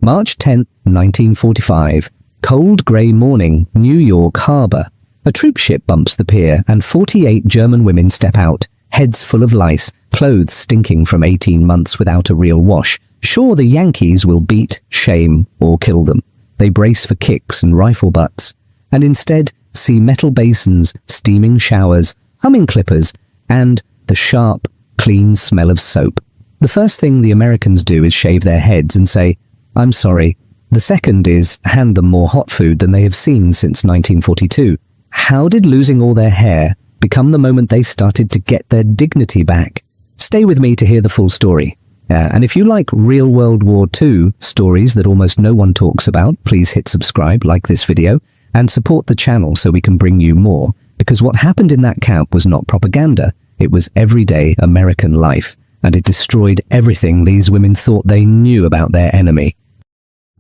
March 10, 1945. Cold grey morning, New York Harbor. A troop ship bumps the pier and 48 German women step out, heads full of lice, clothes stinking from 18 months without a real wash. Sure, the Yankees will beat, shame, or kill them. They brace for kicks and rifle butts, and instead see metal basins, steaming showers, humming clippers, and the sharp, clean smell of soap. The first thing the Americans do is shave their heads and say, "I'm sorry." The second is hand them more hot food than they have seen since 1942. How did losing all their hair become the moment they started to get their dignity back? Stay with me to hear the full story. And if you like real World War II stories that almost no one talks about, please hit subscribe, like this video, and support the channel so we can bring you more. Because what happened in that camp was not propaganda. It was everyday American life, and it destroyed everything these women thought they knew about their enemy.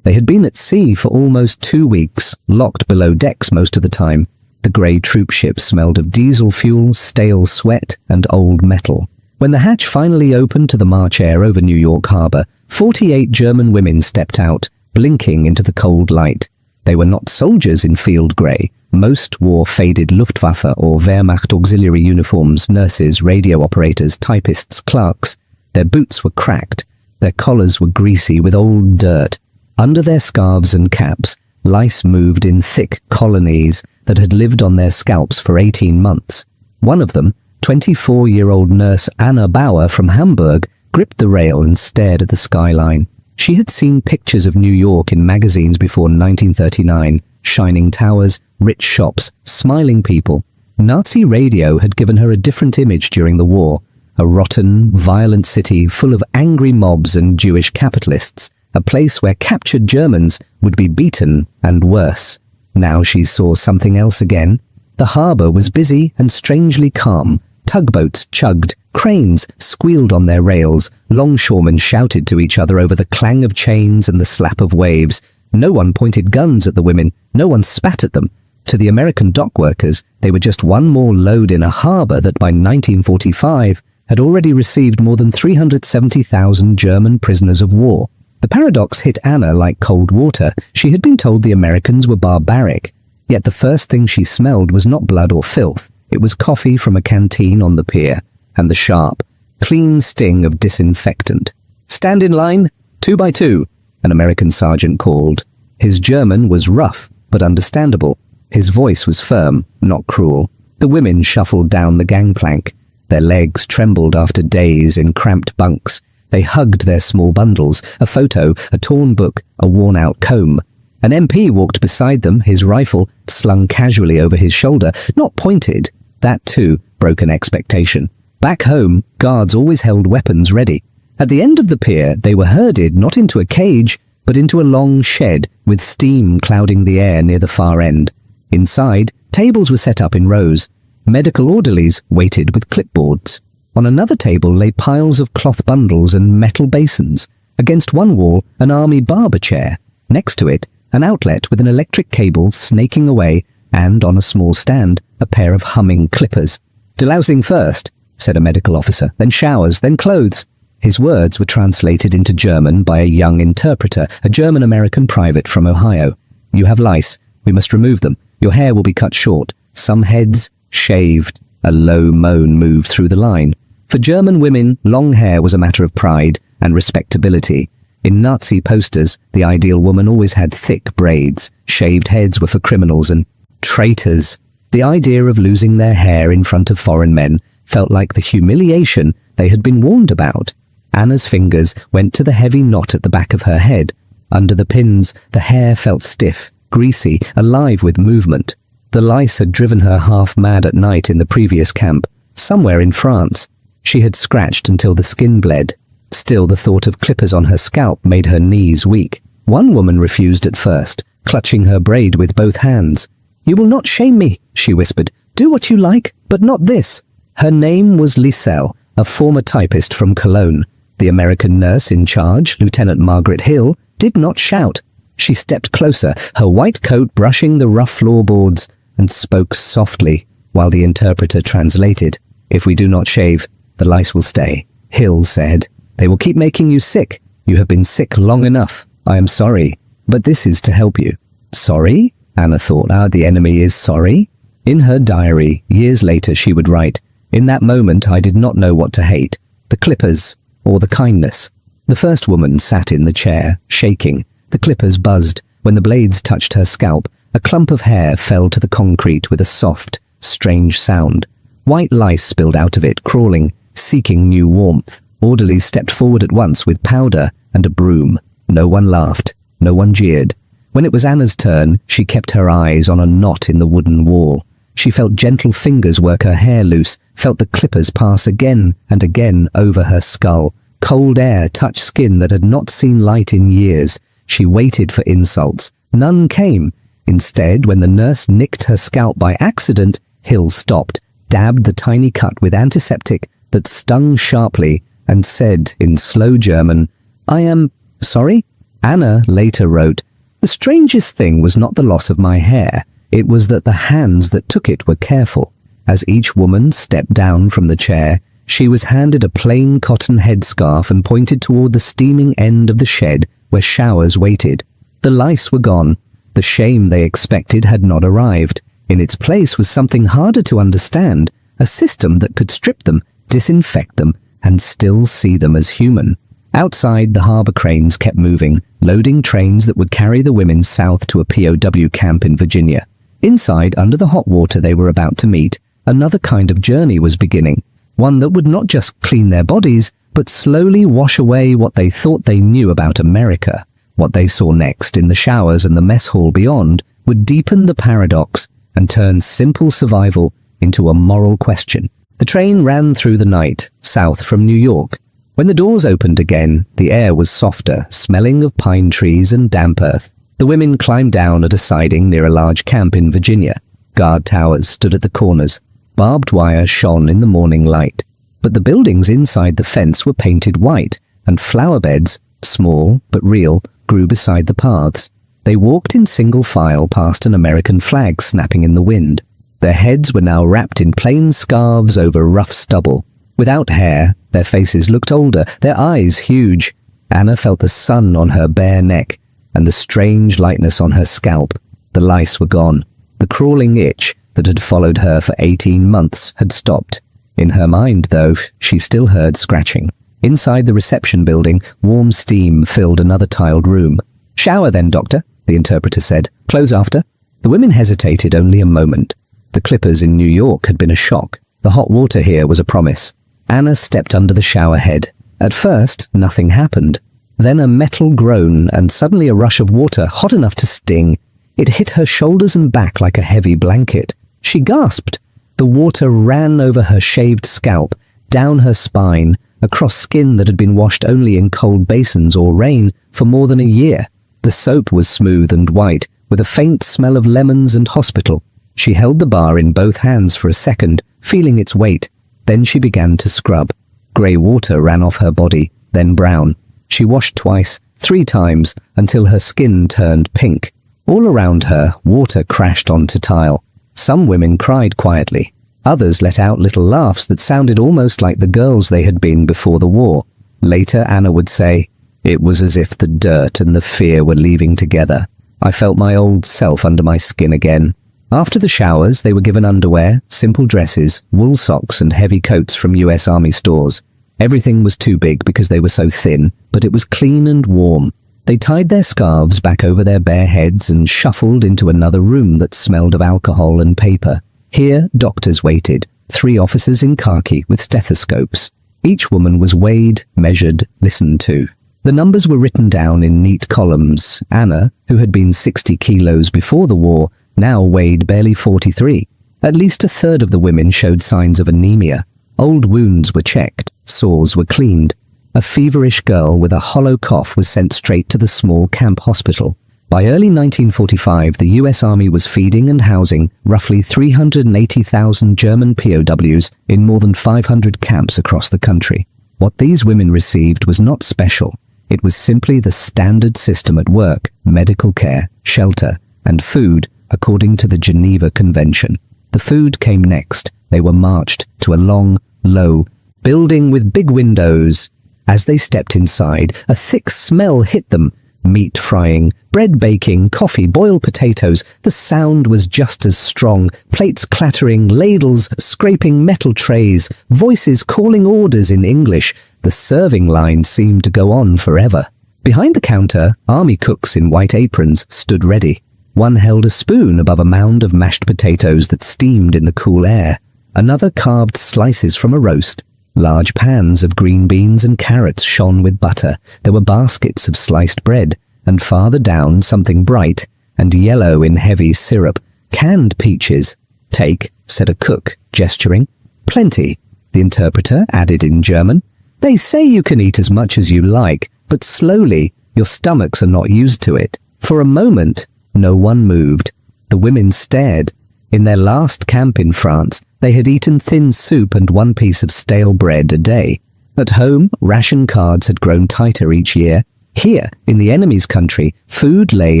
They had been at sea for almost 2 weeks, locked below decks most of the time. The grey troop ship smelled of diesel fuel, stale sweat, and old metal. When the hatch finally opened to the March air over New York Harbor, 48 German women stepped out, blinking into the cold light. They were not soldiers in field grey. Most wore faded Luftwaffe or Wehrmacht auxiliary uniforms, nurses, radio operators, typists, clerks. Their boots were cracked. Their collars were greasy with old dirt. Under their scarves and caps, lice moved in thick colonies that had lived on their scalps for 18 months. One of them, 24-year-old nurse Anna Bauer from Hamburg, gripped the rail and stared at the skyline. She had seen pictures of New York in magazines before 1939, shining towers, rich shops, smiling people. Nazi radio had given her a different image during the war, a rotten, violent city full of angry mobs and Jewish capitalists, a place where captured Germans would be beaten and worse. Now she saw something else again. The harbor was busy and strangely calm. Tugboats chugged, cranes squealed on their rails, longshoremen shouted to each other over the clang of chains and the slap of waves. No one pointed guns at the women, no one spat at them. To the American dock workers, they were just one more load in a harbor that by 1945 had already received more than 370,000 German prisoners of war. The paradox hit Anna like cold water. She had been told the Americans were barbaric, yet the first thing she smelled was not blood or filth. It was coffee from a canteen on the pier, and the sharp, clean sting of disinfectant. "Stand in line, 2 by 2, an American sergeant called. His German was rough, but understandable. His voice was firm, not cruel. The women shuffled down the gangplank. Their legs trembled after days in cramped bunks. They hugged their small bundles, a photo, a torn book, a worn-out comb. An MP walked beside them, his rifle slung casually over his shoulder, not pointed. That, too, broke an expectation. Back home, guards always held weapons ready. At the end of the pier, they were herded not into a cage, but into a long shed with steam clouding the air near the far end. Inside, tables were set up in rows. Medical orderlies waited with clipboards. On another table lay piles of cloth bundles and metal basins. Against one wall, an army barber chair. Next to it, an outlet with an electric cable snaking away, and on a small stand, a pair of humming clippers. "Delousing first," said a medical officer, "then showers, then clothes." His words were translated into German by a young interpreter, a German-American private from Ohio. "You have lice. We must remove them. Your hair will be cut short. Some heads shaved." A low moan moved through the line. For German women, long hair was a matter of pride and respectability. In Nazi posters, the ideal woman always had thick braids. Shaved heads were for criminals and traitors. The idea of losing their hair in front of foreign men felt like the humiliation they had been warned about. Anna's fingers went to the heavy knot at the back of her head. Under the pins, the hair felt stiff, greasy, alive with movement. The lice had driven her half mad at night in the previous camp, somewhere in France. She had scratched until the skin bled. Still, the thought of clippers on her scalp made her knees weak. One woman refused at first, clutching her braid with both hands. "You will not shame me," she whispered. "Do what you like, but not this." Her name was Liselle, a former typist from Cologne. The American nurse in charge, Lieutenant Margaret Hill, did not shout. She stepped closer, her white coat brushing the rough floorboards, and spoke softly while the interpreter translated. "If we do not shave, the lice will stay," Hill said. "They will keep making you sick. You have been sick long enough. I am sorry, but this is to help you. Sorry? Anna thought, the enemy is sorry? In her diary, years later, she would write, in that moment I did not know what to hate, the clippers or the kindness. The first woman sat in the chair, shaking. The clippers buzzed. When the blades touched her scalp, a clump of hair fell to the concrete with a soft, strange sound. White lice spilled out of it, crawling, seeking new warmth. Orderlies stepped forward at once with powder and a broom. No one laughed. No one jeered. When it was Anna's turn, she kept her eyes on a knot in the wooden wall. She felt gentle fingers work her hair loose, felt the clippers pass again and again over her skull. Cold air touched skin that had not seen light in years. She waited for insults. None came. Instead, when the nurse nicked her scalp by accident, Hill stopped, dabbed the tiny cut with antiseptic that stung sharply, and said in slow German, I am sorry? Anna later wrote, the strangest thing was not the loss of my hair. It was that the hands that took it were careful. As each woman stepped down from the chair, she was handed a plain cotton headscarf and pointed toward the steaming end of the shed where showers waited. The lice were gone. The shame they expected had not arrived. In its place was something harder to understand, a system that could strip them, disinfect them, and still see them as human. Outside, the harbour cranes kept moving, loading trains that would carry the women south to a POW camp in Virginia. Inside, under the hot water they were about to meet, another kind of journey was beginning, one that would not just clean their bodies, but slowly wash away what they thought they knew about America. What they saw next in the showers and the mess hall beyond would deepen the paradox and turn simple survival into a moral question. The train ran through the night, south from New York. When the doors opened again, the air was softer, smelling of pine trees and damp earth. The women climbed down at a siding near a large camp in Virginia. Guard towers stood at the corners. Barbed wire shone in the morning light. But the buildings inside the fence were painted white, and flower beds, small but real, grew beside the paths. They walked in single file past an American flag snapping in the wind. Their heads were now wrapped in plain scarves over rough stubble. Without hair, their faces looked older, their eyes huge. Anna felt the sun on her bare neck, and the strange lightness on her scalp. The lice were gone. The crawling itch that had followed her for 18 months had stopped. In her mind, though, she still heard scratching. Inside the reception building, warm steam filled another tiled room. Shower then, doctor, the interpreter said. Close after. The women hesitated only a moment. The clippers in New York had been a shock. The hot water here was a promise. Anna stepped under the shower head. At first, nothing happened. Then a metal groan and suddenly a rush of water hot enough to sting. It hit her shoulders and back like a heavy blanket. She gasped. The water ran over her shaved scalp, down her spine, across skin that had been washed only in cold basins or rain for more than a year. The soap was smooth and white, with a faint smell of lemons and hospital. She held the bar in both hands for a second, feeling its weight. Then she began to scrub. Grey water ran off her body, then brown. She washed twice, 3 times, until her skin turned pink. All around her, water crashed onto tile. Some women cried quietly. Others let out little laughs that sounded almost like the girls they had been before the war. Later, Anna would say, it was as if the dirt and the fear were leaving together. I felt my old self under my skin again. After the showers, they were given underwear, simple dresses, wool socks and heavy coats from US Army stores. Everything was too big because they were so thin, but it was clean and warm. They tied their scarves back over their bare heads and shuffled into another room that smelled of alcohol and paper. Here, doctors waited, 3 officers in khaki with stethoscopes. Each woman was weighed, measured, listened to. The numbers were written down in neat columns. Anna, who had been 60 kilos before the war, now weighed barely 43. At least a third of the women showed signs of anemia. Old wounds were checked, sores were cleaned. A feverish girl with a hollow cough was sent straight to the small camp hospital. By early 1945, the US Army was feeding and housing roughly 380,000 German POWs in more than 500 camps across the country. What these women received was not special. It was simply the standard system at work, medical care, shelter, and food according to the Geneva Convention. The food came next. They were marched to a long, low building with big windows. As they stepped inside, a thick smell hit them, Meat frying, bread baking, coffee, boiled potatoes. The sound was just as strong. Plates clattering, ladles scraping metal trays, voices calling orders in English. The serving line seemed to go on forever. Behind the counter, army cooks in white aprons stood ready. One held a spoon above a mound of mashed potatoes that steamed in the cool air. Another carved slices from a roast. Large pans of green beans and carrots shone with butter. There were baskets of sliced bread, and farther down something bright and yellow in heavy syrup. Canned peaches. "Take," said a cook, gesturing. "Plenty," the interpreter added in German. "They say you can eat as much as you like, but slowly. Your stomachs are not used to it." For a moment, no one moved. The women stared. In their last camp in France, they had eaten thin soup and one piece of stale bread a day. At home, ration cards had grown tighter each year. Here, in the enemy's country, food lay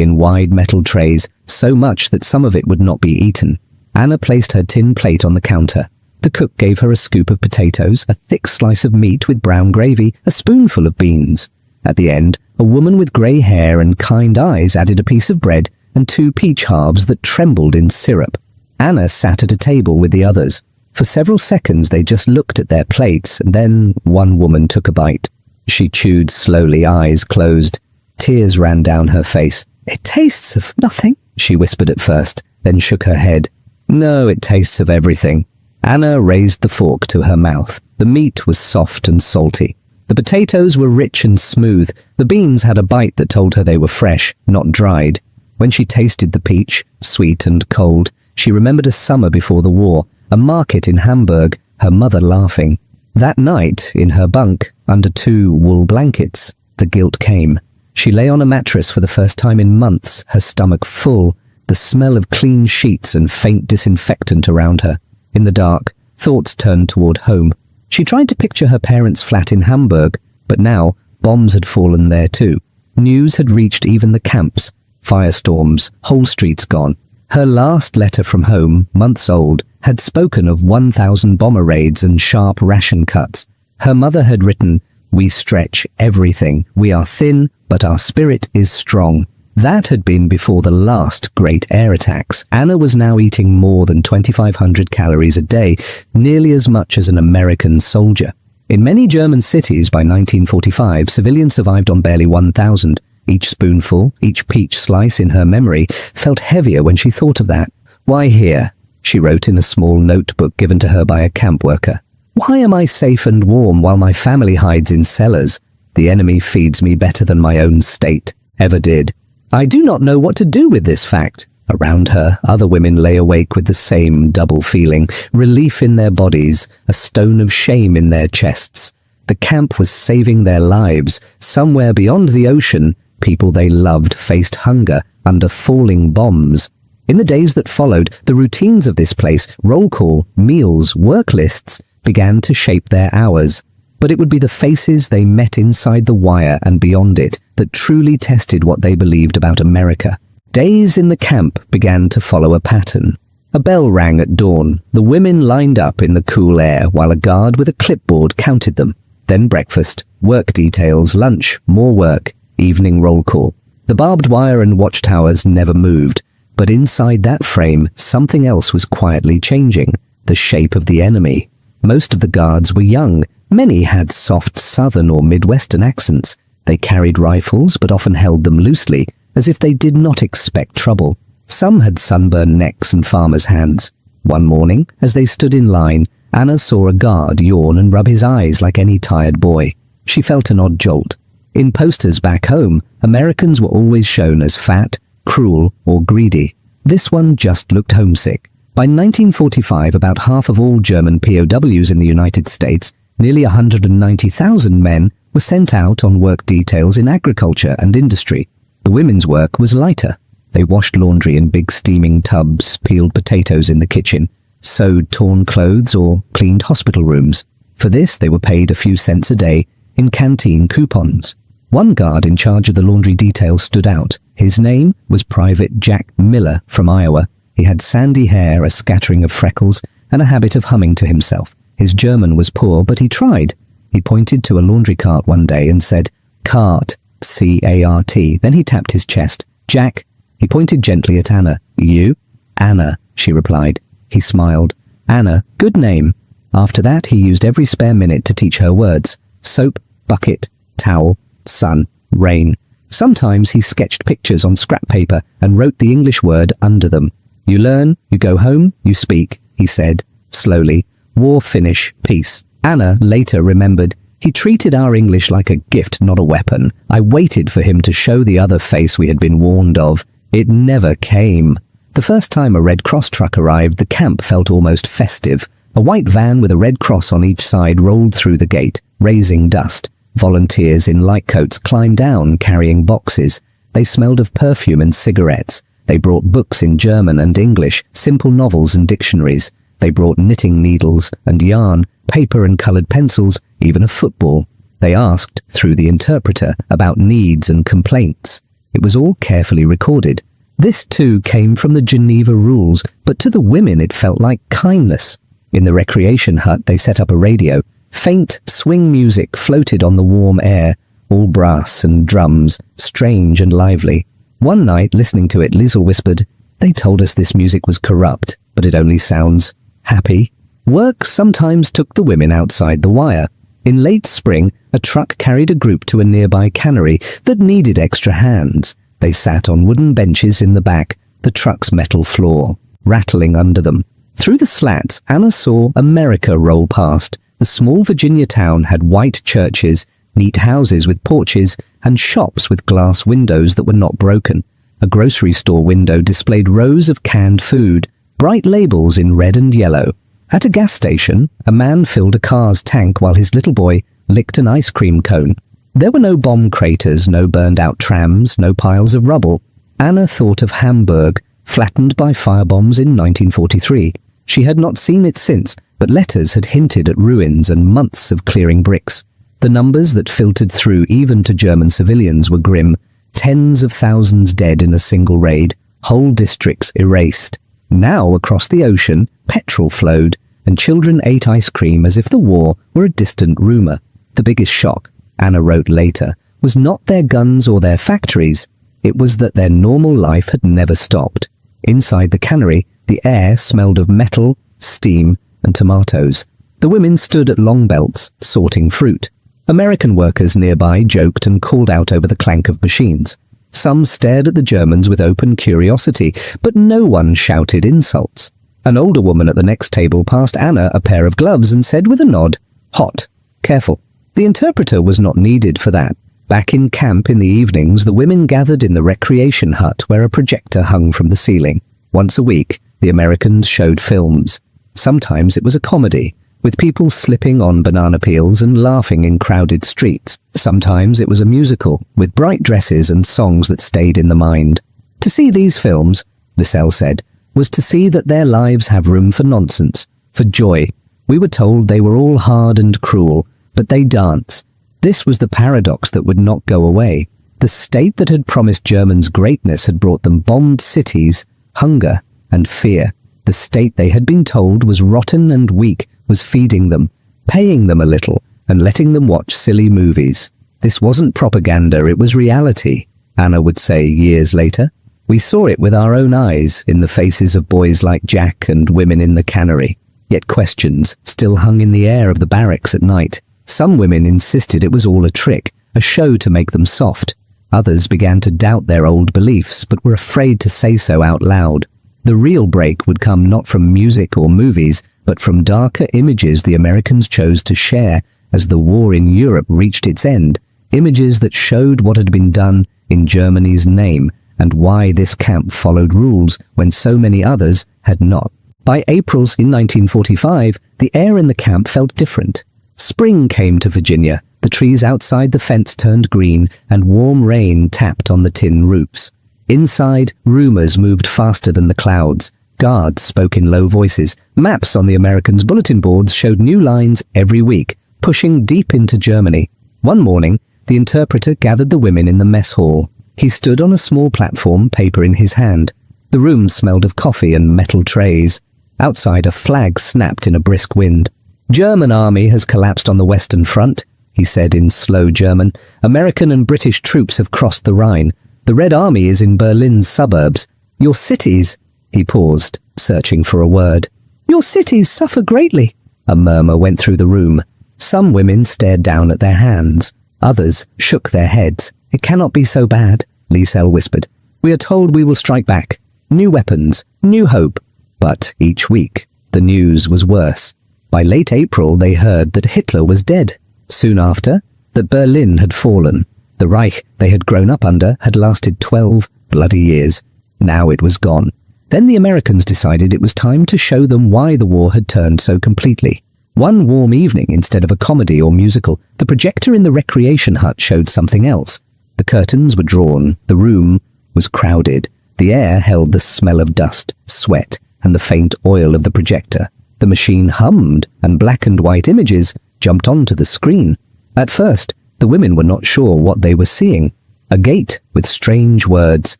in wide metal trays, so much that some of it would not be eaten. Anna placed her tin plate on the counter. The cook gave her a scoop of potatoes, a thick slice of meat with brown gravy, a spoonful of beans. At the end, a woman with grey hair and kind eyes added a piece of bread and 2 peach halves that trembled in syrup. Anna sat at a table with the others. For several seconds they just looked at their plates, and then one woman took a bite. She chewed slowly, eyes closed. Tears ran down her face. "It tastes of nothing," she whispered at first, then shook her head. "No, it tastes of everything." Anna raised the fork to her mouth. The meat was soft and salty. The potatoes were rich and smooth. The beans had a bite that told her they were fresh, not dried. When she tasted the peach, sweet and cold, she remembered a summer before the war, a market in Hamburg, her mother laughing. That night, in her bunk, under 2 wool blankets, the guilt came. She lay on a mattress for the first time in months, her stomach full, the smell of clean sheets and faint disinfectant around her. In the dark, thoughts turned toward home. She tried to picture her parents' flat in Hamburg, but now bombs had fallen there too. News had reached even the camps. Firestorms, whole streets gone. Her last letter from home, months old, had spoken of 1,000 bomber raids and sharp ration cuts. Her mother had written, "We stretch everything. We are thin, but our spirit is strong." That had been before the last great air attacks. Anna was now eating more than 2,500 calories a day, nearly as much as an American soldier. In many German cities by 1945, civilians survived on barely 1,000. Each spoonful, each peach slice in her memory felt heavier when she thought of that. "Why here?" she wrote in a small notebook given to her by a camp worker. "Why am I safe and warm while my family hides in cellars? The enemy feeds me better than my own state ever did. I do not know what to do with this fact." Around her, other women lay awake with the same double feeling, relief in their bodies, a stone of shame in their chests. The camp was saving their lives. Somewhere beyond the ocean, people they loved faced hunger under falling bombs. In the days that followed, the routines of this place, roll call, meals, work lists, began to shape their hours. But it would be the faces they met inside the wire and beyond it that truly tested what they believed about America. Days in the camp began to follow a pattern. A bell rang at dawn. The women lined up in the cool air while a guard with a clipboard counted them. Then breakfast, work details, lunch, more work, evening roll call. The barbed wire and watchtowers never moved, but inside that frame, something else was quietly changing, the shape of the enemy. Most of the guards were young. Many had soft southern or Midwestern accents. They carried rifles, but often held them loosely, as if they did not expect trouble. Some had sunburned necks and farmers' hands. One morning, as they stood in line, Anna saw a guard yawn and rub his eyes like any tired boy. She felt an odd jolt. In posters back home, Americans were always shown as fat, cruel, or greedy. This one just looked homesick. By 1945, about half of all German POWs in the United States, nearly 190,000 men, were sent out on work details in agriculture and industry. The women's work was lighter. They washed laundry in big steaming tubs, peeled potatoes in the kitchen, sewed torn clothes, or cleaned hospital rooms. For this, they were paid a few cents a day in canteen coupons. One guard in charge of the laundry detail stood out. His name was Private Jack Miller from Iowa. He had sandy hair, a scattering of freckles, and a habit of humming to himself. His German was poor, but he tried. He pointed to a laundry cart one day and said, "Cart, C-A-R-T. Then he tapped his chest. "Jack." He pointed gently at Anna. "You?" "Anna," she replied. He smiled. "Anna, good name." After that, he used every spare minute to teach her words. Soap, bucket, towel, sun, rain. Sometimes he sketched pictures on scrap paper and wrote the English word under them. "You learn, you go home, you speak," he said, slowly. "War finish, peace." Anna later remembered, "He treated our English like a gift, not a weapon. I waited for him to show the other face we had been warned of. It never came." The first time a Red Cross truck arrived, the camp felt almost festive. A white van with a red cross on each side rolled through the gate, raising dust. Volunteers in light coats climbed down, carrying boxes. They smelled of perfume and cigarettes. They brought books in German and English, simple novels and dictionaries. They brought knitting needles and yarn, paper and coloured pencils, even a football. They asked, through the interpreter, about needs and complaints. It was all carefully recorded. This too came from the Geneva rules, but to the women it felt like kindness. In the recreation hut they set up a radio. Faint swing music floated on the warm air, all brass and drums, strange and lively. One night, listening to it, Liesl whispered, "They told us this music was corrupt, but it only sounds happy." Work sometimes took the women outside the wire. In late spring, a truck carried a group to a nearby cannery that needed extra hands. They sat on wooden benches in the back, the truck's metal floor, rattling under them. Through the slats, Anna saw America roll past. The small Virginia town had white churches, neat houses with porches, and shops with glass windows that were not broken. A grocery store window displayed rows of canned food, bright labels in red and yellow. At a gas station, a man filled a car's tank while his little boy licked an ice cream cone. There were no bomb craters, no burned-out trams, no piles of rubble. Anna thought of Hamburg, flattened by firebombs in 1943. She had not seen it since, but letters had hinted at ruins and months of clearing bricks. The numbers that filtered through even to German civilians were grim. Tens of thousands dead in a single raid, whole districts erased. Now, across the ocean, petrol flowed, and children ate ice cream as if the war were a distant rumour. The biggest shock, Anna wrote later, was not their guns or their factories. It was that their normal life had never stopped. Inside the cannery, the air smelled of metal, steam, and tomatoes. The women stood at long belts, sorting fruit. American workers nearby joked and called out over the clank of machines. Some stared at the Germans with open curiosity, but no one shouted insults. An older woman at the next table passed Anna a pair of gloves and said with a nod, "Hot, careful." The interpreter was not needed for that. Back in camp in the evenings, the women gathered in the recreation hut where a projector hung from the ceiling. Once a week, the Americans showed films. Sometimes it was a comedy, with people slipping on banana peels and laughing in crowded streets. Sometimes it was a musical, with bright dresses and songs that stayed in the mind. To see these films, Liesl said, was to see that their lives have room for nonsense, for joy. We were told they were all hard and cruel, but they dance. This was the paradox that would not go away. The state that had promised Germans greatness had brought them bombed cities, hunger, and fear. The state they had been told was rotten and weak was feeding them, paying them a little, and letting them watch silly movies. This wasn't propaganda, it was reality, Anna would say years later. We saw it with our own eyes in the faces of boys like Jack and women in the cannery. Yet questions still hung in the air of the barracks at night. Some women insisted it was all a trick, a show to make them soft. Others began to doubt their old beliefs, but were afraid to say so out loud. The real break would come not from music or movies, but from darker images the Americans chose to share as the war in Europe reached its end, images that showed what had been done in Germany's name and why this camp followed rules when so many others had not. By April in 1945, the air in the camp felt different. Spring came to Virginia. The trees outside the fence turned green, and warm rain tapped on the tin roofs. Inside, rumors moved faster than the clouds. Guards spoke in low voices. Maps on the Americans' bulletin boards showed new lines every week, pushing deep into Germany. One morning, the interpreter gathered the women in the mess hall. He stood on a small platform, paper in his hand. The room smelled of coffee and metal trays. Outside, a flag snapped in a brisk wind. "German army has collapsed on the Western Front," he said in slow German. "American and British troops have crossed the Rhine. The Red Army is in Berlin's suburbs. Your cities—" He paused, searching for a word. "Your cities suffer greatly." A murmur went through the room. Some women stared down at their hands. Others shook their heads. "It cannot be so bad," Liesel whispered. "We are told we will strike back. New weapons, new hope." But each week, the news was worse. By late April, they heard that Hitler was dead. Soon after, that Berlin had fallen. The Reich they had grown up under had lasted 12 bloody years. Now it was gone. Then the Americans decided it was time to show them why the war had turned so completely. One warm evening, instead of a comedy or musical, the projector in the recreation hut showed something else. The curtains were drawn. The room was crowded. The air held the smell of dust, sweat, and the faint oil of the projector. The machine hummed, and black and white images jumped onto the screen. At first, the women were not sure what they were seeing. A gate with strange words.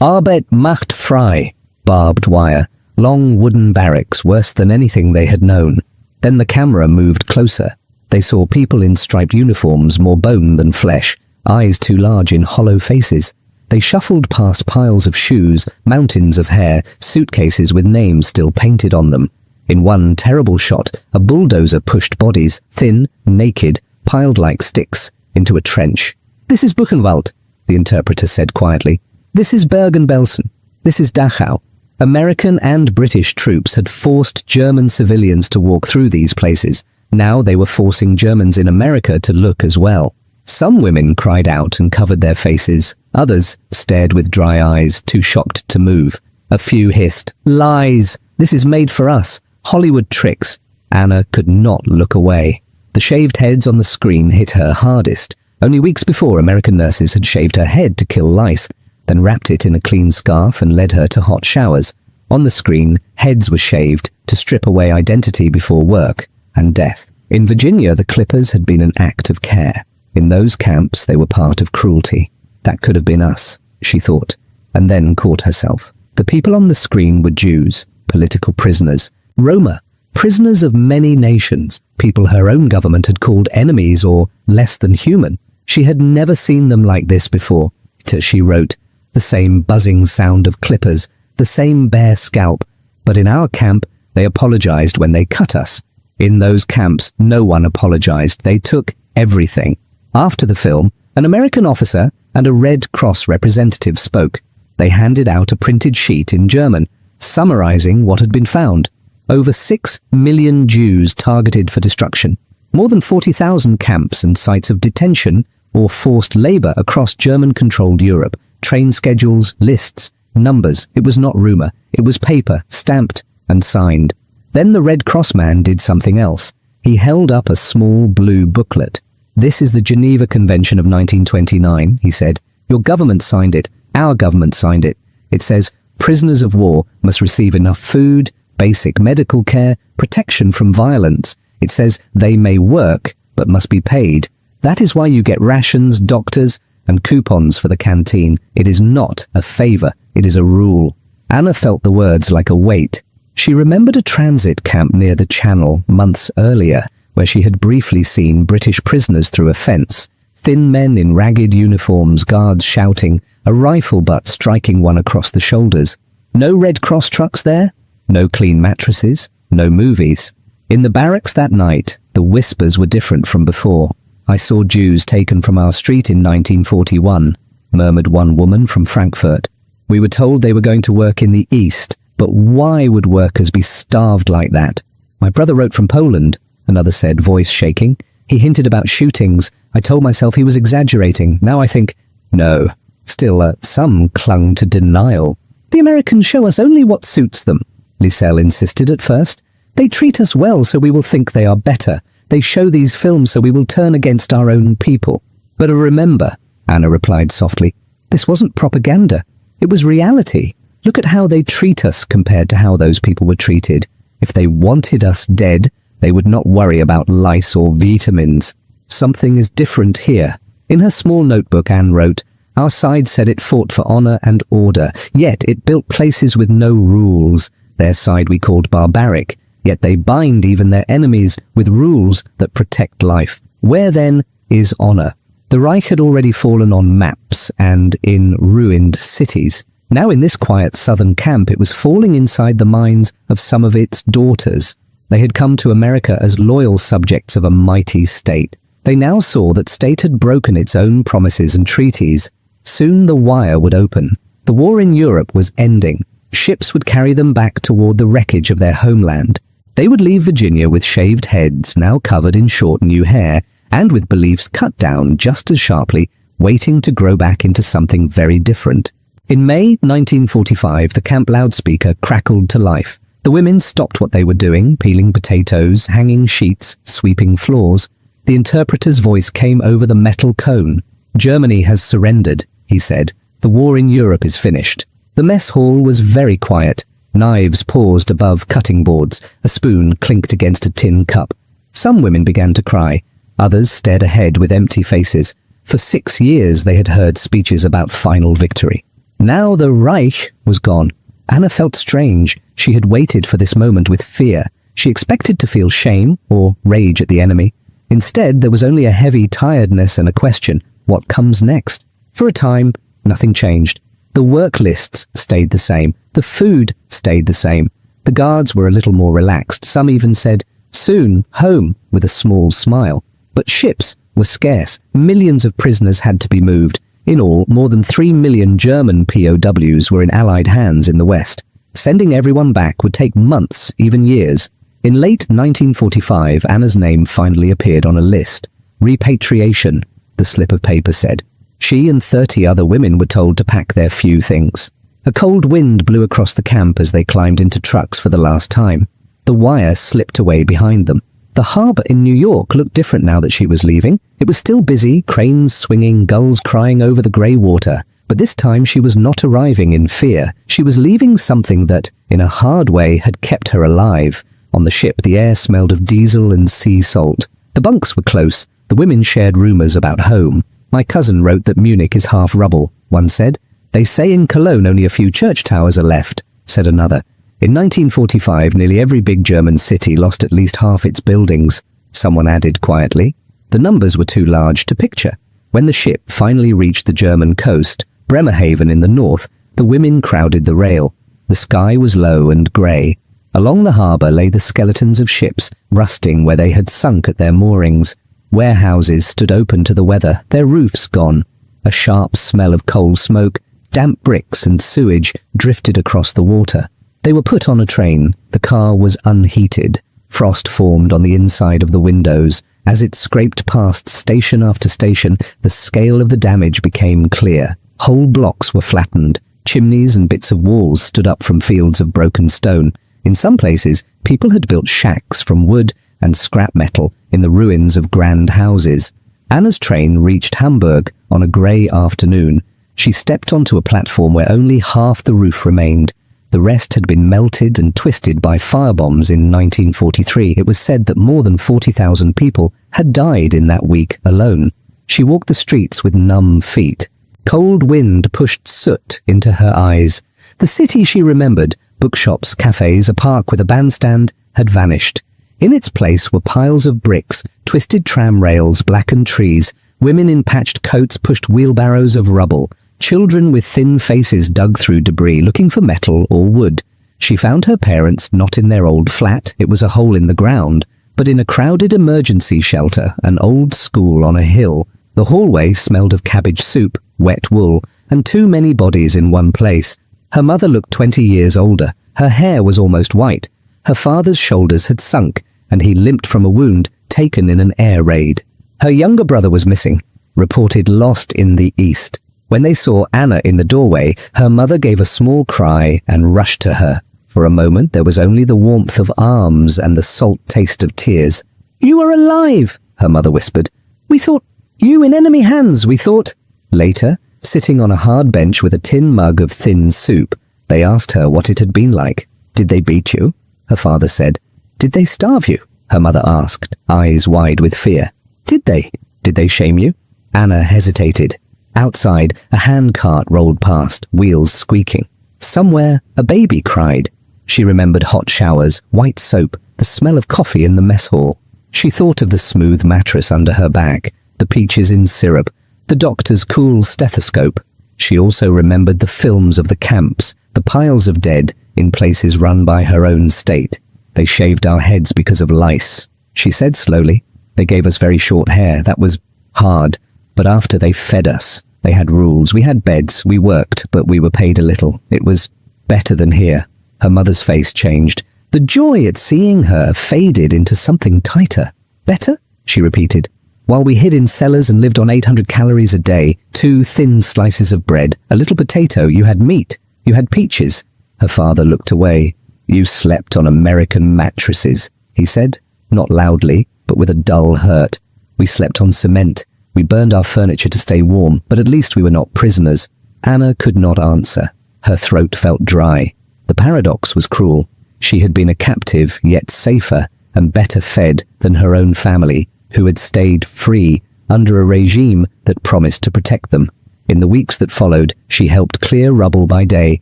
Arbeit macht frei. Barbed wire. Long wooden barracks, worse than anything they had known. Then the camera moved closer. They saw people in striped uniforms, more bone than flesh, eyes too large in hollow faces. They shuffled past piles of shoes, mountains of hair, suitcases with names still painted on them. In one terrible shot, a bulldozer pushed bodies, thin, naked, piled like sticks, into a trench. "This is Buchenwald," the interpreter said quietly. "This is Bergen-Belsen. This is Dachau." American and British troops had forced German civilians to walk through these places. Now they were forcing Germans in America to look as well. Some women cried out and covered their faces. Others stared with dry eyes, too shocked to move. A few hissed, "Lies! This is made for us. Hollywood tricks." Anna could not look away. The shaved heads on the screen hit her hardest. Only weeks before, American nurses had shaved her head to kill lice, then wrapped it in a clean scarf and led her to hot showers. On the screen, heads were shaved to strip away identity before work and death. In Virginia, the clippers had been an act of care. In those camps, they were part of cruelty. That could have been us, she thought, and then caught herself. The people on the screen were Jews, political prisoners, Roma, prisoners of many nations, people her own government had called enemies or less than human. She had never seen them like this before. She wrote, the same buzzing sound of clippers, the same bare scalp, but in our camp, they apologized when they cut us. In those camps, no one apologized. They took everything. After the film, an American officer and a Red Cross representative spoke. They handed out a printed sheet in German, summarizing what had been found. Over 6 million Jews targeted for destruction. More than 40,000 camps and sites of detention or forced labor across German-controlled Europe. Train schedules, lists, numbers. It was not rumor. It was paper, stamped and signed. Then the Red Cross man did something else. He held up a small blue booklet. "This is the Geneva Convention of 1929, he said. "Your government signed it. Our government signed it. It says prisoners of war must receive enough food, basic medical care, protection from violence. It says they may work, but must be paid. That is why you get rations, doctors, and coupons for the canteen. It is not a favor. It is a rule." Anna felt the words like a weight. She remembered a transit camp near the Channel months earlier, where she had briefly seen British prisoners through a fence. Thin men in ragged uniforms, guards shouting, a rifle butt striking one across the shoulders. No Red Cross trucks there, no clean mattresses, no movies. In the barracks that night, the whispers were different from before. "I saw Jews taken from our street in 1941, murmured one woman from Frankfurt. "We were told they were going to work in the East, but why would workers be starved like that? My brother wrote from Poland," another said, voice shaking. "He hinted about shootings. I told myself he was exaggerating. Now I think, no." Still, some clung to denial. "The Americans show us only what suits them," Liesel insisted at first. "They treat us well so we will think they are better. They show these films so we will turn against our own people." "But remember," Anna replied softly, "this wasn't propaganda. It was reality. Look at how they treat us compared to how those people were treated. If they wanted us dead, they would not worry about lice or vitamins. Something is different here." In her small notebook, Anne wrote, "Our side said it fought for honor and order, yet it built places with no rules. Their side we called barbaric, yet they bind even their enemies with rules that protect life. Where then is honor. The Reich had already fallen on maps and in ruined cities. Now in this quiet southern camp, it was falling inside the minds of some of its daughters. They had come to America as loyal subjects of a mighty state. They now saw that state had broken its own promises and treaties. Soon the wire would open. The war in Europe was ending. Ships would carry them back toward the wreckage of their homeland. They would leave Virginia with shaved heads, now covered in short new hair, and with beliefs cut down just as sharply, waiting to grow back into something very different. In May 1945, the camp loudspeaker crackled to life. The women stopped what they were doing, peeling potatoes, hanging sheets, sweeping floors. The interpreter's voice came over the metal cone. "Germany has surrendered," he said. "The war in Europe is finished." The mess hall was very quiet. Knives paused above cutting boards. A spoon clinked against a tin cup. Some women began to cry. Others stared ahead with empty faces. For 6 years they had heard speeches about final victory. Now the Reich was gone. Anna felt strange. She had waited for this moment with fear. She expected to feel shame or rage at the enemy. Instead, there was only a heavy tiredness and a question: what comes next? For a time, nothing changed. The work lists stayed the same. The food stayed the same. The guards were a little more relaxed. Some even said, "Soon, home," with a small smile. But ships were scarce. Millions of prisoners had to be moved. In all, more than 3 million German POWs were in Allied hands in the West. Sending everyone back would take months, even years. In late 1945, Anna's name finally appeared on a list. Repatriation, the slip of paper said. She and 30 other women were told to pack their few things. A cold wind blew across the camp as they climbed into trucks for the last time. The wire slipped away behind them. The harbour in New York looked different now that she was leaving. It was still busy, cranes swinging, gulls crying over the grey water. But this time she was not arriving in fear. She was leaving something that, in a hard way, had kept her alive. On the ship, the air smelled of diesel and sea salt. The bunks were close. The women shared rumours about home. "My cousin wrote that Munich is half rubble," one said. "They say in Cologne only a few church towers are left," said another. In 1945, nearly every big German city lost at least half its buildings, someone added quietly. The numbers were too large to picture. When the ship finally reached the German coast, Bremerhaven in the north, the women crowded the rail. The sky was low and grey. Along the harbour lay the skeletons of ships, rusting where they had sunk at their moorings. Warehouses stood open to the weather, their roofs gone. A sharp smell of coal smoke, damp bricks and sewage drifted across the water. They were put on a train. The car was unheated. Frost formed on the inside of the windows. As it scraped past station after station, the scale of the damage became clear. Whole blocks were flattened. Chimneys and bits of walls stood up from fields of broken stone. In some places, people had built shacks from wood and scrap metal in the ruins of grand houses. Anna's train reached Hamburg on a grey afternoon. She stepped onto a platform where only half the roof remained. The rest had been melted and twisted by firebombs in 1943. It was said that more than 40,000 people had died in that week alone. She walked the streets with numb feet. Cold wind pushed soot into her eyes. The city she remembered, bookshops, cafes, a park with a bandstand, had vanished. In its place were piles of bricks, twisted tram rails, blackened trees. Women in patched coats pushed wheelbarrows of rubble. Children with thin faces dug through debris, looking for metal or wood. She found her parents not in their old flat, it was a hole in the ground, but in a crowded emergency shelter, an old school on a hill. The hallway smelled of cabbage soup, wet wool, and too many bodies in one place. Her mother looked 20 years older. Her hair was almost white. Her father's shoulders had sunk, and he limped from a wound taken in an air raid. Her younger brother was missing, reported lost in the east. When they saw Anna in the doorway, her mother gave a small cry and rushed to her. For a moment there was only the warmth of arms and the salt taste of tears. "You are alive," her mother whispered. "We thought you in enemy hands, we thought." Later, sitting on a hard bench with a tin mug of thin soup, they asked her what it had been like. "Did they beat you?" her father said. "Did they starve you?" her mother asked, eyes wide with fear. Did they shame you?" Anna hesitated. Outside, a handcart rolled past, wheels squeaking. Somewhere, a baby cried. She remembered hot showers, white soap, the smell of coffee in the mess hall. She thought of the smooth mattress under her back, the peaches in syrup, the doctor's cool stethoscope. She also remembered the films of the camps, the piles of dead in places run by her own state. They shaved our heads because of lice, she said slowly. They gave us very short hair. That was hard. But after they fed us, they had rules. We had beds. We worked, but we were paid a little. It was better than here. Her mother's face changed. The joy at seeing her faded into something tighter. Better? She repeated. While we hid in cellars and lived on 800 calories a day, 2 thin slices of bread, a little potato, you had meat, you had peaches. Her father looked away. You slept on American mattresses, he said, not loudly, but with a dull hurt. We slept on cement. We burned our furniture to stay warm, but at least we were not prisoners. Anna could not answer. Her throat felt dry. The paradox was cruel. She had been a captive, yet safer and better fed than her own family, who had stayed free under a regime that promised to protect them. In the weeks that followed, she helped clear rubble by day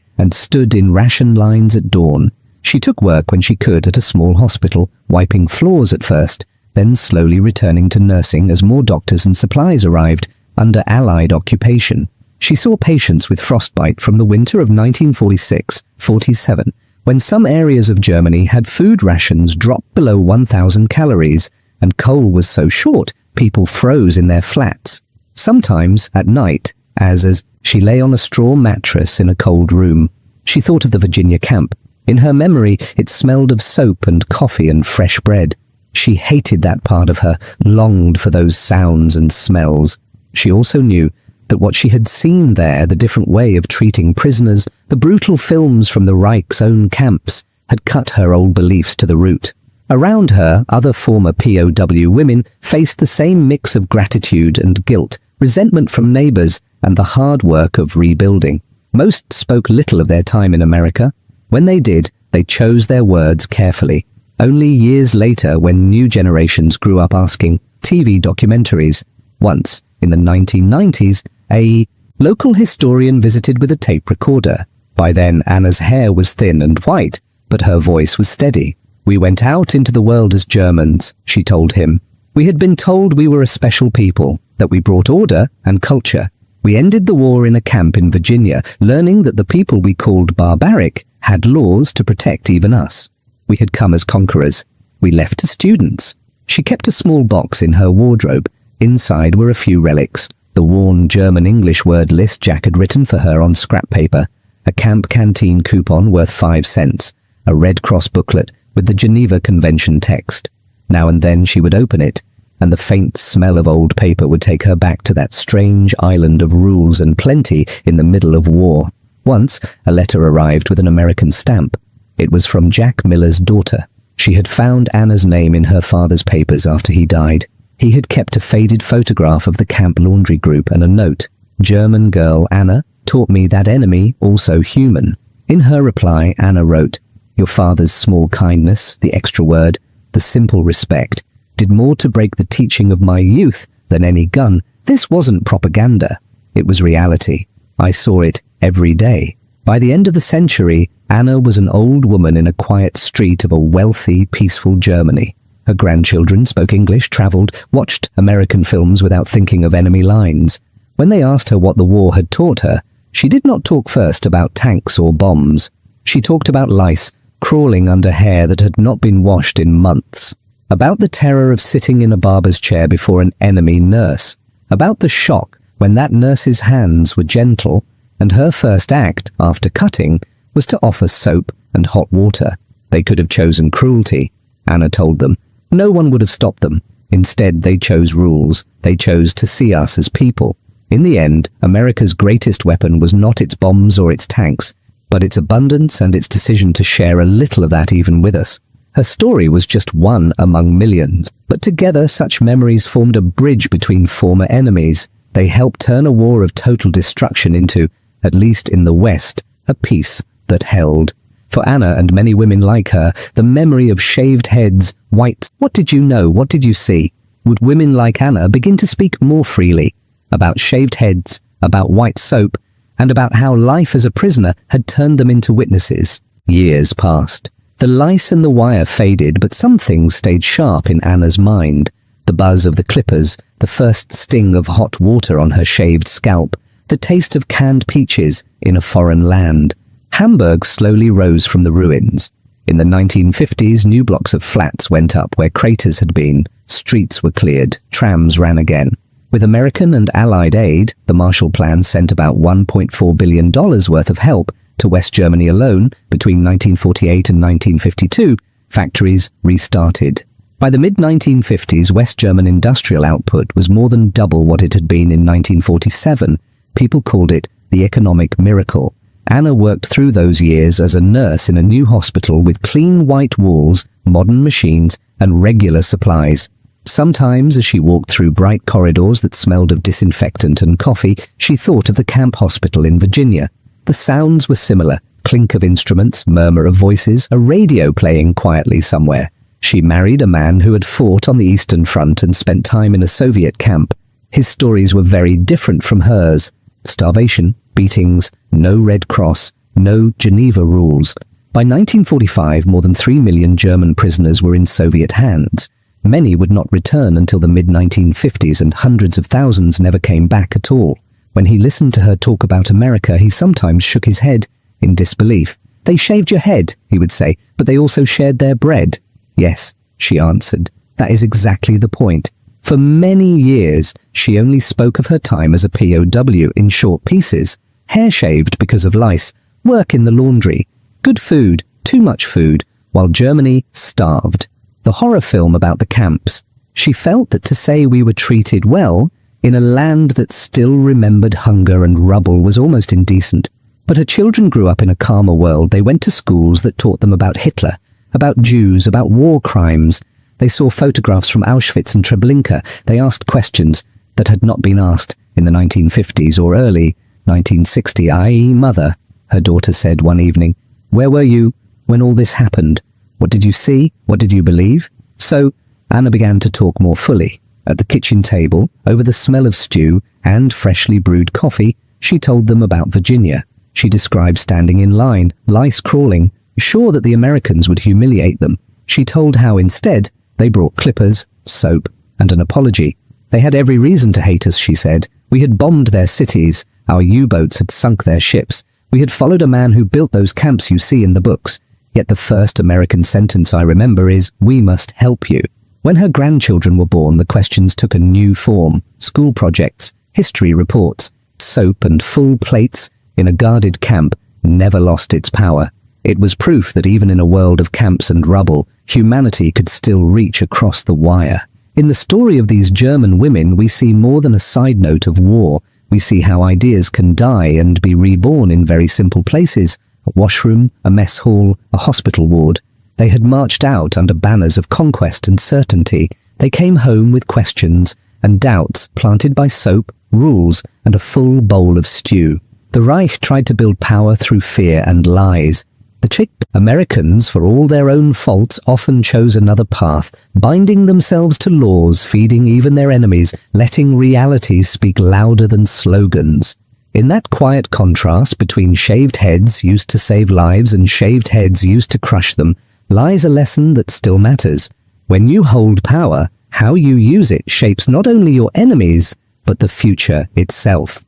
and stood in ration lines at dawn. She took work when she could at a small hospital, wiping floors at first, then slowly returning to nursing as more doctors and supplies arrived under Allied occupation. She saw patients with frostbite from the winter of 1946-47, when some areas of Germany had food rations drop below 1,000 calories, and coal was so short people froze in their flats. Sometimes at night, as she lay on a straw mattress in a cold room, she thought of the Virginia camp. In her memory, it smelled of soap and coffee and fresh bread. She hated that part of her, longed for those sounds and smells. She also knew that what she had seen there, the different way of treating prisoners, the brutal films from the Reich's own camps, had cut her old beliefs to the root. Around her, other former POW women faced the same mix of gratitude and guilt, resentment from neighbors, and the hard work of rebuilding. Most spoke little of their time in America. When they did, they chose their words carefully. Only years later, when new generations grew up asking TV documentaries. Once, in the 1990s, a local historian visited with a tape recorder. By then, Anna's hair was thin and white, but her voice was steady. We went out into the world as Germans, she told him. We had been told we were a special people, that we brought order and culture. We ended the war in a camp in Virginia, learning that the people we called barbaric had laws to protect even us. We had come as conquerors. We left as students. She kept a small box in her wardrobe. Inside were a few relics. The worn German-English word list Jack had written for her on scrap paper, a camp canteen coupon worth 5 cents, a Red Cross booklet with the Geneva Convention text. Now and then she would open it, and the faint smell of old paper would take her back to that strange island of rules and plenty in the middle of war. Once, a letter arrived with an American stamp. It was from Jack Miller's daughter. She had found Anna's name in her father's papers after he died. He had kept a faded photograph of the camp laundry group and a note. German girl Anna taught me that enemy also human. In her reply, Anna wrote, your father's small kindness, the extra word, the simple respect, did more to break the teaching of my youth than any gun. This wasn't propaganda. It was reality. I saw it every day. By the end of the century, Anna was an old woman in a quiet street of a wealthy, peaceful Germany. Her grandchildren spoke English, traveled, watched American films without thinking of enemy lines. When they asked her what the war had taught her, she did not talk first about tanks or bombs. She talked about lice crawling under hair that had not been washed in months, about the terror of sitting in a barber's chair before an enemy nurse, about the shock when that nurse's hands were gentle, and her first act, after cutting, was to offer soap and hot water. They could have chosen cruelty, Anna told them. No one would have stopped them. Instead, they chose rules. They chose to see us as people. In the end, America's greatest weapon was not its bombs or its tanks, but its abundance and its decision to share a little of that even with us. Her story was just one among millions, but together such memories formed a bridge between former enemies. They helped turn a war of total destruction into, at least in the West, a peace that held. For Anna and many women like her, the memory of shaved heads, white, what did you know, what did you see? Would women like Anna begin to speak more freely about shaved heads, about white soap, and about how life as a prisoner had turned them into witnesses? Years passed. The lice and the wire faded, but some things stayed sharp in Anna's mind. The buzz of the clippers, the first sting of hot water on her shaved scalp, the taste of canned peaches in a foreign land. Hamburg slowly rose from the ruins. In the 1950s, new blocks of flats went up where craters had been, streets were cleared, trams ran again. With American and Allied aid, the Marshall Plan sent about $1.4 billion worth of help to West Germany alone. Between 1948 and 1952, factories restarted. By the mid-1950s, West German industrial output was more than double what it had been in 1947. People called it the economic miracle. Anna worked through those years as a nurse in a new hospital with clean white walls, modern machines, and regular supplies. Sometimes, as she walked through bright corridors that smelled of disinfectant and coffee, she thought of the camp hospital in Virginia. The sounds were similar: clink of instruments, murmur of voices, a radio playing quietly somewhere. She married a man who had fought on the Eastern Front and spent time in a Soviet camp. His stories were very different from hers. Starvation, beatings, no Red Cross, no Geneva rules. By 1945, more than 3 million German prisoners were in Soviet hands. Many would not return until the mid-1950s, and hundreds of thousands never came back at all. When he listened to her talk about America, he sometimes shook his head in disbelief. "They shaved your head," he would say, "but they also shared their bread." "Yes," she answered, "that is exactly the point." For many years, she only spoke of her time as a POW in short pieces. Hair shaved because of lice, work in the laundry, good food, too much food, while Germany starved. The horror film about the camps. She felt that to say we were treated well, in a land that still remembered hunger and rubble, was almost indecent. But her children grew up in a calmer world. They went to schools that taught them about Hitler, about Jews, about war crimes. They saw photographs from Auschwitz and Treblinka. They asked questions that had not been asked in the 1950s or early 1960, i.e. "Mother," her daughter said one evening, "where were you when all this happened? What did you see? What did you believe?" So Anna began to talk more fully. At the kitchen table, over the smell of stew and freshly brewed coffee, she told them about Virginia. She described standing in line, lice crawling, sure that the Americans would humiliate them. She told how instead they brought clippers, soap, and an apology. They had every reason to hate us, she said. We had bombed their cities. Our U-boats had sunk their ships. We had followed a man who built those camps you see in the books. Yet the first American sentence I remember is, "We must help you." When her grandchildren were born, the questions took a new form. School projects, history reports, soap and full plates in a guarded camp never lost its power. It was proof that even in a world of camps and rubble, humanity could still reach across the wire. In the story of these German women, we see more than a side note of war. We see how ideas can die and be reborn in very simple places: a washroom, a mess hall, a hospital ward. They had marched out under banners of conquest and certainty. They came home with questions and doubts planted by soap, rules, and a full bowl of stew. The Reich tried to build power through fear and lies. The Americans, for all their own faults, often chose another path, binding themselves to laws, feeding even their enemies, letting realities speak louder than slogans. In that quiet contrast between shaved heads used to save lives and shaved heads used to crush them, lies a lesson that still matters. When you hold power, how you use it shapes not only your enemies, but the future itself.